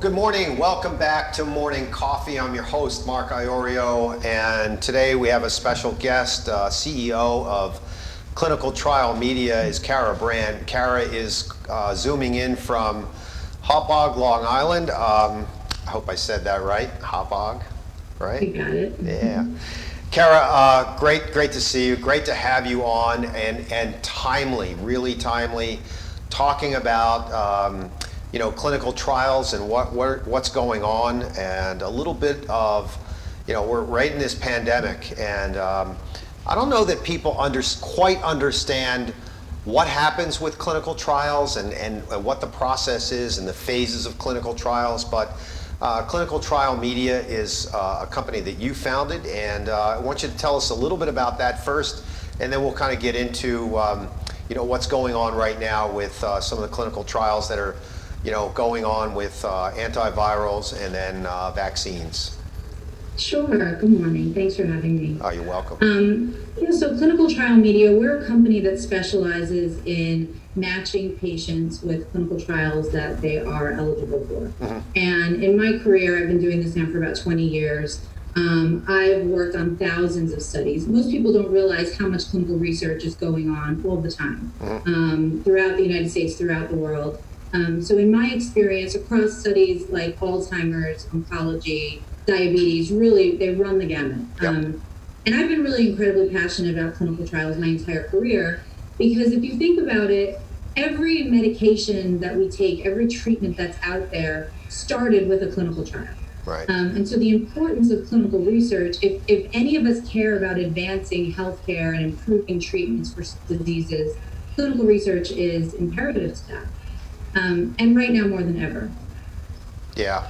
Good morning. Welcome back to Morning Coffee. I'm your host, Mark Iorio, and today we have a special guest, CEO of Clinical Trial Media is Cara Brant. Cara is zooming in from Hauppauge, Long Island. I hope I said that right. Hauppauge, right? You got it. Yeah. Cara, great to see you. Great to have you on, and timely, really timely, talking about clinical trials and what's going on, and a little bit of, we're right in this pandemic, and I don't know that people quite understand what happens with clinical trials and what the process is and the phases of clinical trials, but Clinical Trial Media is a company that you founded, and I want you to tell us a little bit about that first, and then we'll kind of get into what's going on right now with some of the clinical trials that are going on with antivirals and then vaccines. Sure. Good morning. Thanks for having me. Oh, you're welcome. So Clinical Trial Media, we're a company that specializes in matching patients with clinical trials that they are eligible for. Mm-hmm. And in my career, I've been doing this now for about 20 years. I've worked on thousands of studies. Most people don't realize how much clinical research is going on all the time, mm-hmm. Throughout the United States, throughout the world. So in my experience, across studies like Alzheimer's, oncology, diabetes, really, they run the gamut. Yep. And I've been really incredibly passionate about clinical trials my entire career, because if you think about it, every medication that we take, every treatment that's out there started with a clinical trial. Right. And so the importance of clinical research, if any of us care about advancing healthcare and improving treatments for diseases, clinical research is imperative to that. And right now more than ever. Yeah.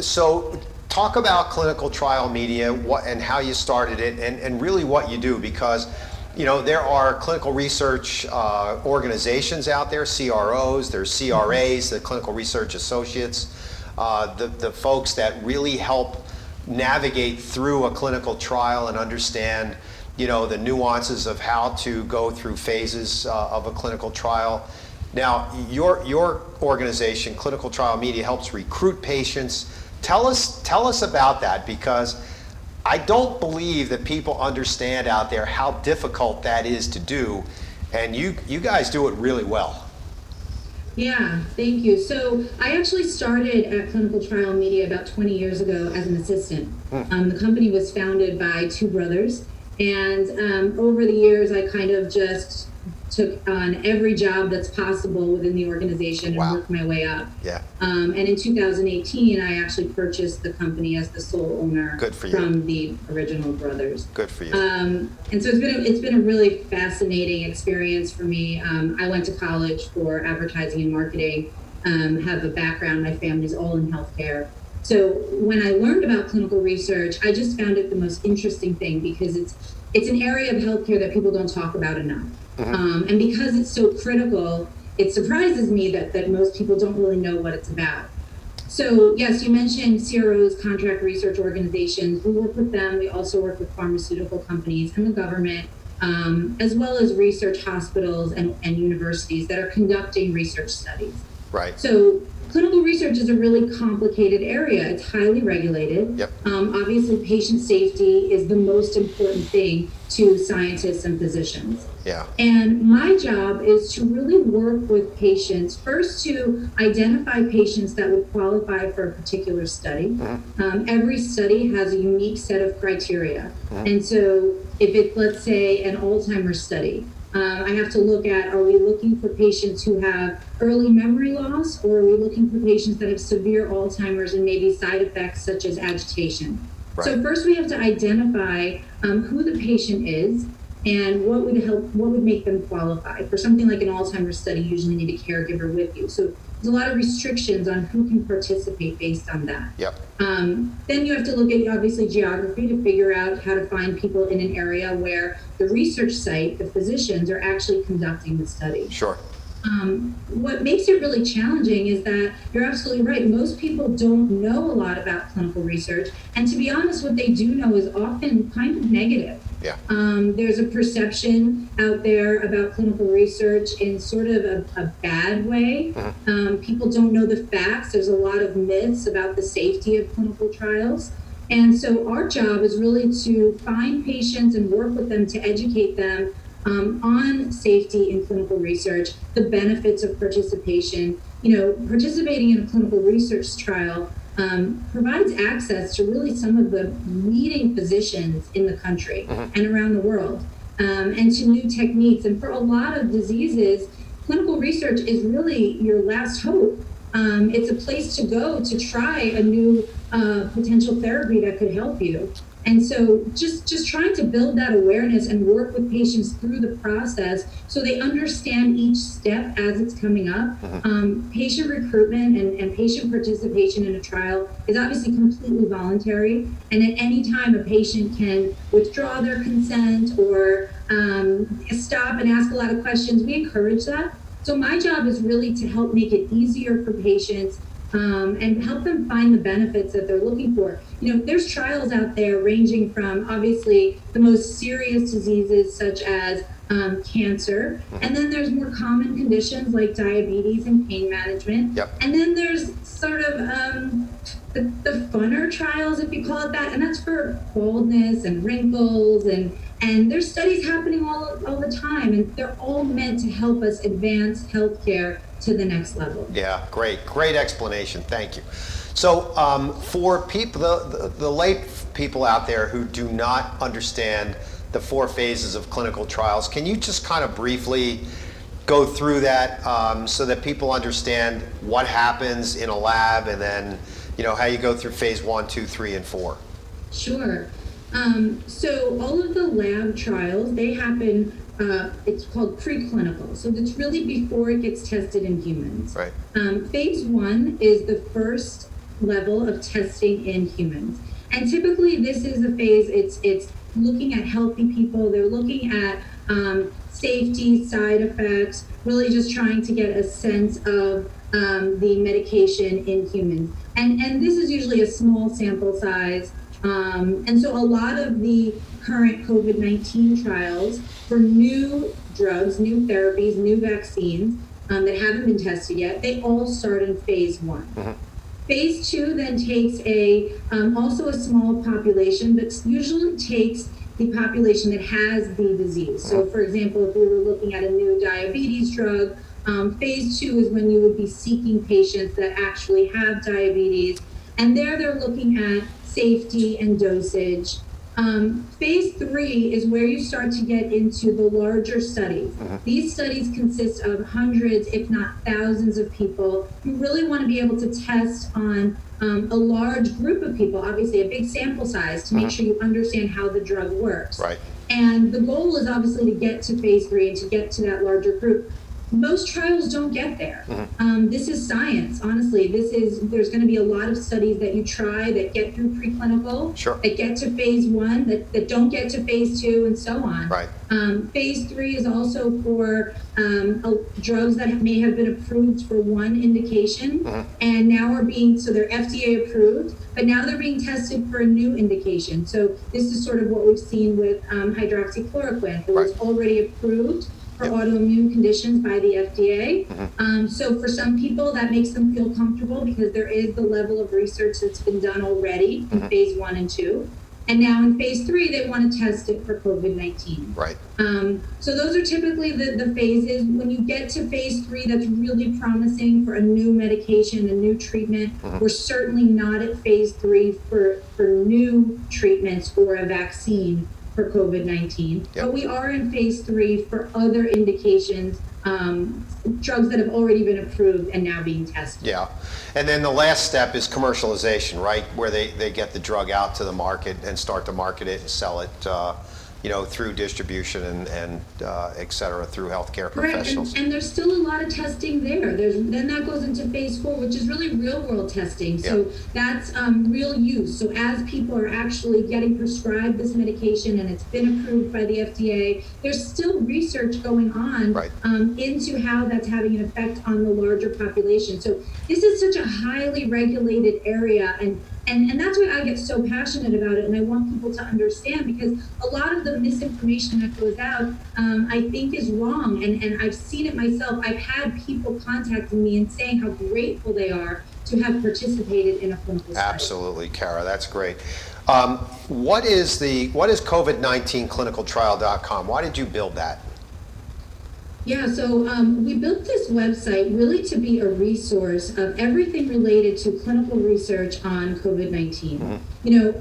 So talk about Clinical Trial Media, and how you started it, and really what you do, because there are clinical research organizations out there, CROs, there's CRAs, the Clinical Research Associates, the folks that really help navigate through a clinical trial and understand the nuances of how to go through phases of a clinical trial. Now, your organization, Clinical Trial Media, helps recruit patients. Tell us about that, because I don't believe that people understand out there how difficult that is to do, and you guys do it really well. Yeah, thank you. So I actually started at Clinical Trial Media about 20 years ago as an assistant. The company was founded by two brothers, and over the years I kind of just took on every job that's possible within the organization. Wow. And worked my way up. Yeah. And in 2018, I actually purchased the company as the sole owner. Good for you. From the original brothers. Good for you. And so it's been a really fascinating experience for me. I went to college for advertising and marketing. Have a background. My family's all in healthcare. So when I learned about clinical research, I just found it the most interesting thing, because it's an area of healthcare that people don't talk about enough. Mm-hmm. And because it's so critical, it surprises me that most people don't really know what it's about. So yes, you mentioned CROs, contract research organizations. We work with them. We also work with pharmaceutical companies and the government, as well as research hospitals and universities that are conducting research studies. Right. So clinical research is a really complicated area. It's highly regulated. Yep. Obviously, patient safety is the most important thing to scientists and physicians. Yeah. And my job is to really work with patients, first to identify patients that would qualify for a particular study. Mm-hmm. Every study has a unique set of criteria. Mm-hmm. And so if it's, let's say, an Alzheimer's study, I have to look at, are we looking for patients who have early memory loss, or are we looking for patients that have severe Alzheimer's and maybe side effects such as agitation? Right. So first we have to identify who the patient is and what would make them qualify. For something like an Alzheimer's study, you usually need a caregiver with you. So there's a lot of restrictions on who can participate based on that. Yep. Then you have to look at, obviously, geography to figure out how to find people in an area where the research site, the physicians, are actually conducting the study. Sure. What makes it really challenging is that you're absolutely right. Most people don't know a lot about clinical research. And to be honest, what they do know is often kind of negative. Yeah. There's a perception out there about clinical research in sort of a bad way. People don't know the facts. There's a lot of myths about the safety of clinical trials. And so our job is really to find patients and work with them to educate them on safety in clinical research, the benefits of participation. Participating in a clinical research trial provides access to really some of the leading physicians in the country and around the world, and to new techniques. And for a lot of diseases, clinical research is really your last hope. It's a place to go to try a new potential therapy that could help you. And so just trying to build that awareness and work with patients through the process so they understand each step as it's coming up. Patient recruitment and patient participation in a trial is obviously completely voluntary. And at any time, a patient can withdraw their consent or stop and ask a lot of questions. We encourage that. So my job is really to help make it easier for patients and help them find the benefits that they're looking for. There's trials out there ranging from obviously the most serious diseases such as cancer, and then there's more common conditions like diabetes and pain management. Yep. And then there's sort of the funner trials, if you call it that, and that's for baldness and wrinkles, and there's studies happening all the time, and they're all meant to help us advance healthcare to the next level. Yeah, great explanation. Thank you. So for people, the lay people out there who do not understand the 4 phases of clinical trials, can you just kind of briefly go through that so that people understand what happens in a lab, and then how you go through phase 1, 2, 3, and 4? Sure. So all of the lab trials, they happen, it's called preclinical. So it's really before it gets tested in humans. Right. Phase 1 is the first level of testing in humans. And typically this is a phase, it's looking at healthy people. They're looking at safety, side effects, really just trying to get a sense of the medication in humans. And this is usually a small sample size. And so a lot of the current COVID-19 trials for new drugs, new therapies, new vaccines that haven't been tested yet, they all start in phase 1. Phase 2 then takes also a small population, but usually takes the population that has the disease. So for example, if we were looking at a new diabetes drug, phase 2 is when you would be seeking patients that actually have diabetes. And they're looking at safety and dosage. Phase 3 is where you start to get into the larger studies. These studies consist of hundreds, if not thousands of people. You really want to be able to test on a large group of people, obviously a big sample size, to make sure you understand how the drug works. Right. And the goal is obviously to get to phase 3 and to get to that larger group. Most trials don't get there. This is science, honestly. There's going to be a lot of studies that you try that get through preclinical, Sure. that get to phase 1, that don't get to phase 2, and so on. Right. Phase 3 is also for drugs that may have been approved for one indication, and now so they're FDA approved, but now they're being tested for a new indication. So this is sort of what we've seen with hydroxychloroquine. It was already approved for autoimmune conditions by the FDA. So for some people, that makes them feel comfortable because there is the level of research that's been done already in phase 1 and 2. And now in phase 3, they want to test it for COVID-19. Right. So those are typically the phases. When you get to phase 3, that's really promising for a new medication, a new treatment. We're certainly not at phase 3 for new treatments or a vaccine for COVID-19, but we are in phase 3 for other indications, drugs that have already been approved and now being tested. Yeah, and then the last step is commercialization, right? Where they get the drug out to the market and start to market it and sell it through distribution and et cetera, through healthcare Right, professionals. and there's still a lot of testing there. Then that goes into phase 4, which is really real world testing. So that's real use. So as people are actually getting prescribed this medication and it's been approved by the FDA, there's still research going on into how that's having an effect on the larger population. So this is such a highly regulated area, and that's why I get so passionate about it, and I want people to understand, because a lot of the misinformation that goes out, I think is wrong, and I've seen it myself. I've had people contacting me and saying how grateful they are to have participated in a clinical study. Absolutely, Cara, that's great. What is COVID-19clinicaltrial.com? Why did you build that? Yeah, so we built this website really to be a resource of everything related to clinical research on COVID-19.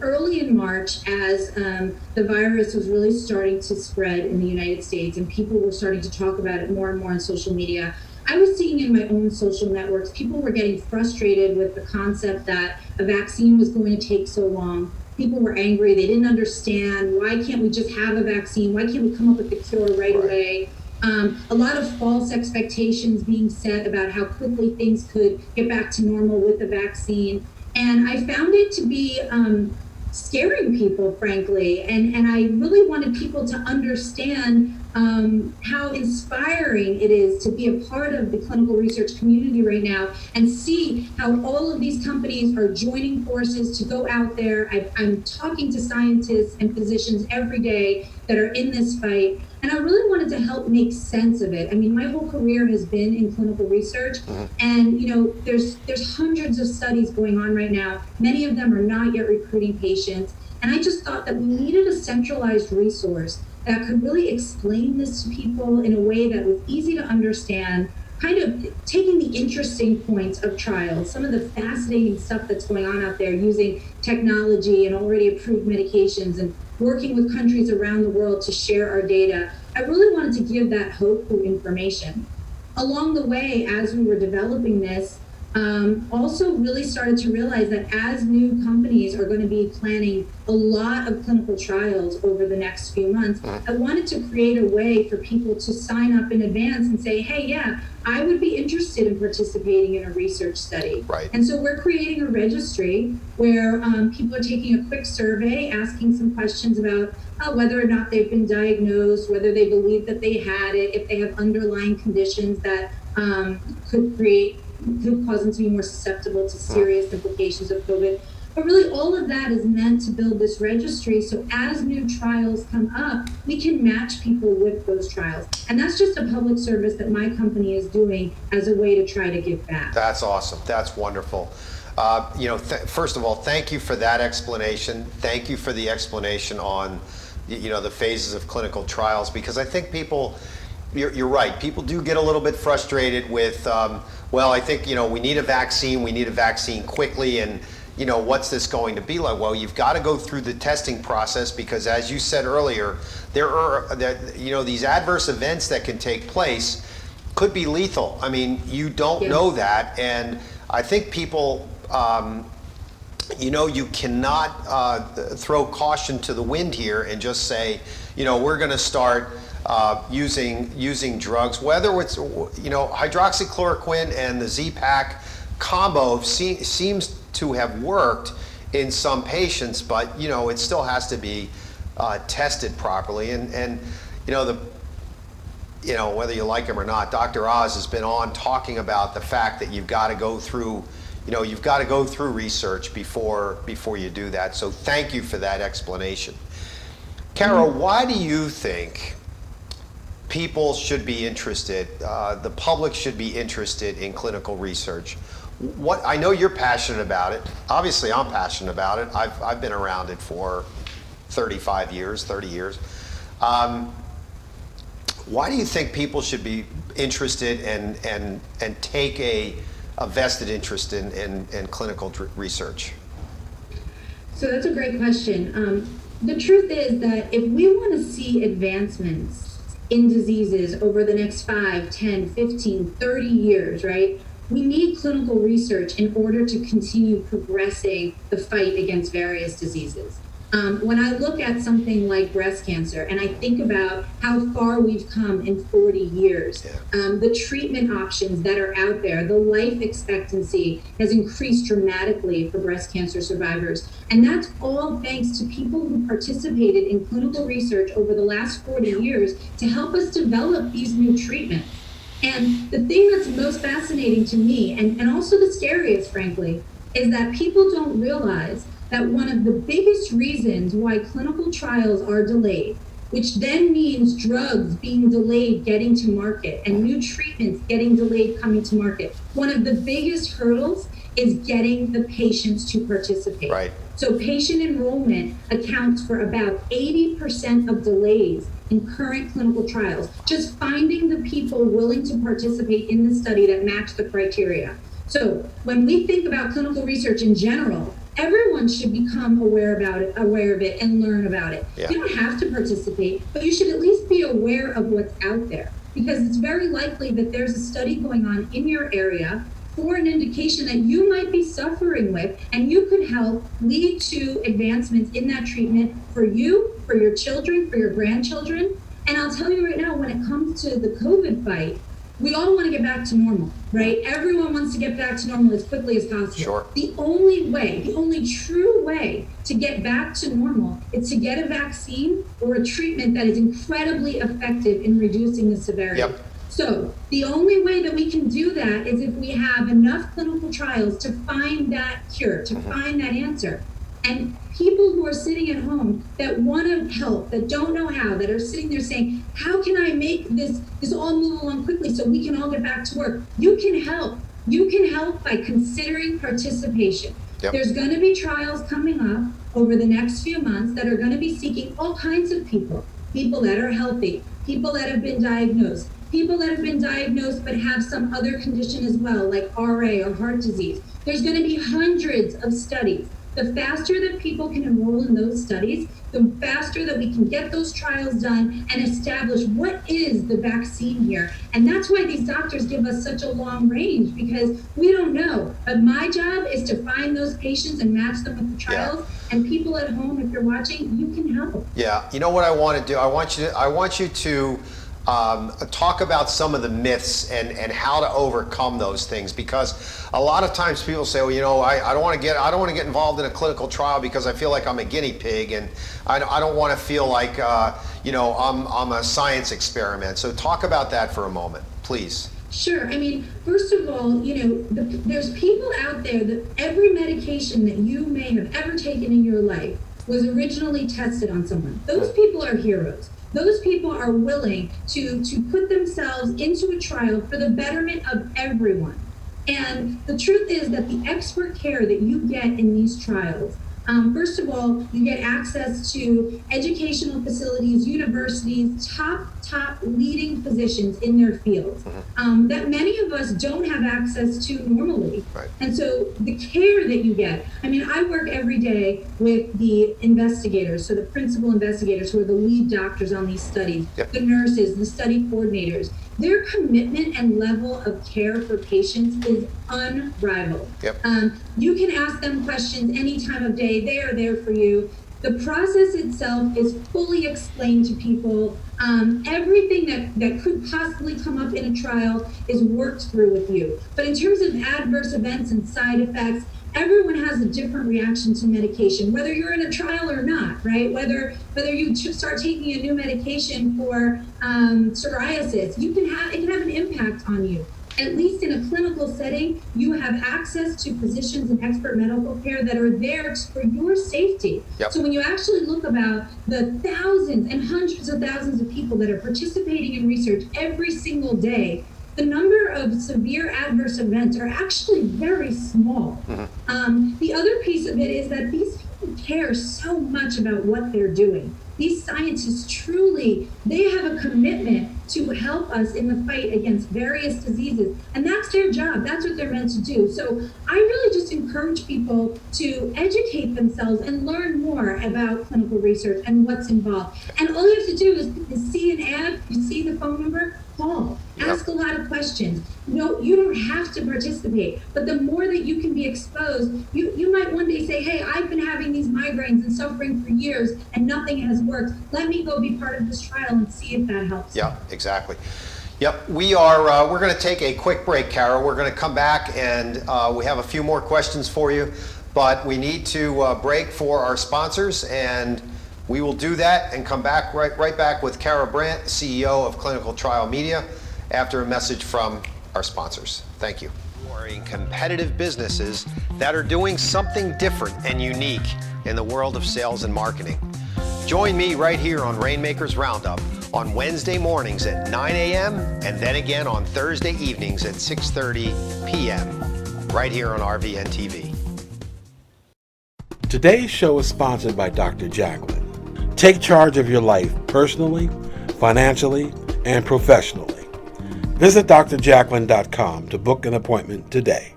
Early in March, as the virus was really starting to spread in the United States and people were starting to talk about it more and more on social media, I was seeing in my own social networks, people were getting frustrated with the concept that a vaccine was going to take so long. People were angry. They didn't understand. Why can't we just have a vaccine? Why can't we come up with the cure right away? A lot of false expectations being set about how quickly things could get back to normal with the vaccine. And I found it to be scaring people, frankly. And I really wanted people to understand how inspiring it is to be a part of the clinical research community right now and see how all of these companies are joining forces to go out there. I'm talking to scientists and physicians every day that are in this fight. And I really wanted to help make sense of it. I mean, my whole career has been in clinical research, and there's hundreds of studies going on right now. Many of them are not yet recruiting patients. And I just thought that we needed a centralized resource that could really explain this to people in a way that was easy to understand, kind of taking the interesting points of trials, some of the fascinating stuff that's going on out there using technology and already approved medications, and working with countries around the world to share our data. I really wanted to give that hope through information. Along the way, as we were developing this, also really started to realize that as new companies are going to be planning a lot of clinical trials over the next few months, I wanted to create a way for people to sign up in advance and say, hey, yeah, I would be interested in participating in a research study. Right. And so we're creating a registry where people are taking a quick survey, asking some questions about whether or not they've been diagnosed, whether they believe that they had it, if they have underlying conditions that could cause them to be more susceptible to serious implications of COVID. But really, all of that is meant to build this registry so as new trials come up, we can match people with those trials. And that's just a public service that my company is doing as a way to try to give back. That's awesome. That's wonderful. First of all, thank you for that explanation. Thank you for the explanation on, the phases of clinical trials, because I think people, you're right, people do get a little bit frustrated with, I think, we need a vaccine quickly, and what's this going to be like? Well, you've got to go through the testing process, because as you said earlier, there are these adverse events that can take place could be lethal. I mean, you don't know that, and I think people, you cannot throw caution to the wind here and just say, we're going to start using drugs, whether it's hydroxychloroquine and the Z-Pak combo seems to have worked in some patients, but it still has to be tested properly. And whether you like him or not, Dr. Oz has been on talking about the fact that you've got to go through research before you do that. So thank you for that explanation. Cara, why do you think people should be interested, the public should be interested in clinical research? I know you're passionate about it. Obviously, I'm passionate about it. I've been around it for 30 years. Why do you think people should be interested and take a vested interest in clinical research? So that's a great question. The truth is that if we want to see advancements in diseases over the next 5, 10, 15, 30 years, right? We need clinical research in order to continue progressing the fight against various diseases. When I look at something like breast cancer and I think about how far we've come in 40 years, the treatment options that are out there, the life expectancy has increased dramatically for breast cancer survivors. And that's all thanks to people who participated in clinical research over the last 40 years to help us develop these new treatments. And the thing that's most fascinating to me, and also the scariest, frankly, is that people don't realize that one of the biggest reasons why clinical trials are delayed, which then means drugs being delayed getting to market and new treatments getting delayed coming to market, one of the biggest hurdles is getting the patients to participate. Right. So patient enrollment accounts for about 80% of delays in current clinical trials, just finding the people willing to participate in the study that match the criteria. So when we think about clinical research in general, everyone should become aware of it and learn about it. Yeah. You don't have to participate, but you should at least be aware of what's out there, because it's very likely that there's a study going on in your area for an indication that you might be suffering with, and you could help lead to advancements in that treatment for you, for your children, for your grandchildren. And I'll tell you right now, when it comes to the COVID fight, we all want to get back to normal, right? Everyone wants to get back to normal as quickly as possible. Sure. The only true way to get back to normal is to get a vaccine or a treatment that is incredibly effective in reducing the severity. Yep. So the only way that we can do that is if we have enough clinical trials to find that cure, to find that answer. And people who are sitting at home that want to help, that don't know how, that are sitting there saying, how can I make this all move along quickly so we can all get back to work? You can help. You can help by considering participation. Yep. There's going to be trials coming up over the next few months that are going to be seeking all kinds of people that are healthy, people that have been diagnosed, people that have been diagnosed but have some other condition as well, like RA or heart disease. There's going to be hundreds of studies. The faster that people can enroll in those studies, the faster that we can get those trials done and establish what is the vaccine here. And that's why these doctors give us such a long range, because we don't know. But my job is to find those patients and match them with the trials. And people at home, if you're watching, you can help. Yeah, you know what I want to do? I want you to talk about some of the myths and how to overcome those things, because a lot of times people say, well, you know, I don't want to get involved in a clinical trial because I feel like I'm a guinea pig, and I don't want to feel like you know, I'm a science experiment. So talk about that for a moment, please. Sure. I mean, first of all, you know, there's people out there that every medication that you may have ever taken in your life was originally tested on someone. Those people are heroes. Those people are willing to put themselves into a trial for the betterment of everyone. And the truth is that the expert care that you get in these trials, first of all, you get access to educational facilities, universities, top leading physicians in their fields that many of us don't have access to normally. Right. And so the care that you get, I mean, I work every day with the investigators, so the principal investigators who are the lead doctors on these studies, the nurses, the study coordinators. Their commitment and level of care for patients is unrivaled. You can ask them questions any time of day. They are there for you. The process itself is fully explained to people. Everything that could possibly come up in a trial is worked through with you. But in terms of adverse events and side effects, everyone has a different reaction to medication, whether you're in a trial or not, right? Whether you start taking a new medication for psoriasis, it can have an impact on you. At least in a clinical setting, you have access to physicians and expert medical care that are there for your safety. So when you actually look about the thousands and hundreds of thousands of people that are participating in research every single day, the number of severe adverse events are actually very small. The other piece of it is that these people care so much about what they're doing. These scientists truly, they have a commitment to help us in the fight against various diseases. And that's their job. That's what they're meant to do. So I really just encourage people to educate themselves and learn more about clinical research and what's involved. And all you have to do is see an ad, you see the phone number, call, ask a lot of questions. No, you don't have to participate, but the more that you can be exposed, you might one day say, hey, I've been having these migraines and suffering for years and nothing has worked. Let me go be part of this trial and see if that helps. Yeah, exactly. Yep, we're going to take a quick break, Cara. We're going to come back and we have a few more questions for you, but we need to break for our sponsors, and we will do that and come back right back with Cara Brant, CEO of Clinical Trial Media, after a message from our sponsors. Thank you. You are in competitive businesses that are doing something different and unique in the world of sales and marketing. Join me right here on Rainmakers Roundup on Wednesday mornings at 9 a.m. and then again on Thursday evenings at 6:30 p.m. right here on RVN TV. Today's show is sponsored by Dr. Jacqueline. Take charge of your life personally, financially, and professionally. Visit drjacqueline.com to book an appointment today.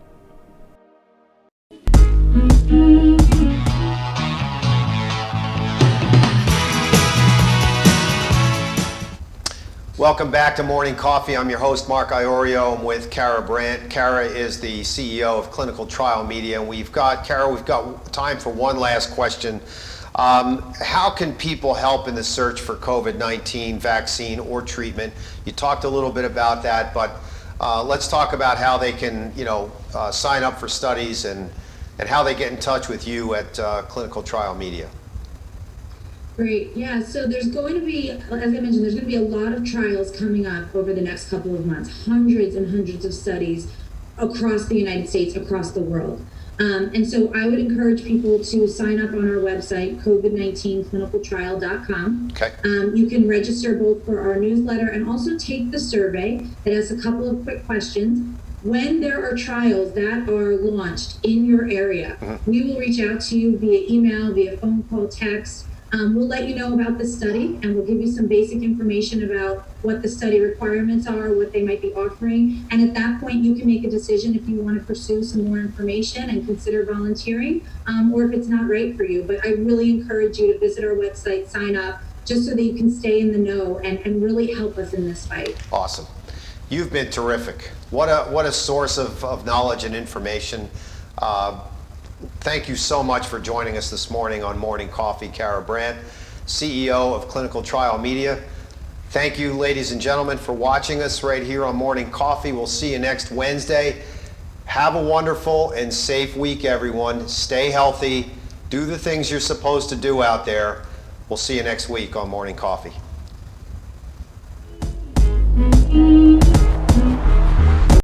Welcome back to Morning Coffee. I'm your host, Mark Iorio. I'm with Cara Brant. Cara is the CEO of Clinical Trial Media. And we've got time for one last question. How can people help in the search for COVID-19 vaccine or treatment? You talked a little bit about that, but let's talk about how they can, sign up for studies and how they get in touch with you at Clinical Trial Media. Great. Yeah. So there's going to be, as I mentioned, there's going to be a lot of trials coming up over the next couple of months, hundreds and hundreds of studies across the United States, across the world. And so I would encourage people to sign up on our website, covid19clinicaltrial.com. Okay. You can register both for our newsletter and also take the survey that has a couple of quick questions. When there are trials that are launched in your area, we will reach out to you via email, via phone call, text. We'll let you know about the study, and we'll give you some basic information about what the study requirements are, what they might be offering. And at that point, you can make a decision if you want to pursue some more information and consider volunteering, or if it's not right for you. But I really encourage you to visit our website, sign up, just so that you can stay in the know and really help us in this fight. Awesome. You've been terrific. What a source of knowledge and information. Thank you so much for joining us this morning on Morning Coffee. Cara Brant, CEO of Clinical Trial Media. Thank you, ladies and gentlemen, for watching us right here on Morning Coffee. We'll see you next Wednesday. Have a wonderful and safe week, everyone. Stay healthy. Do the things you're supposed to do out there. We'll see you next week on Morning Coffee.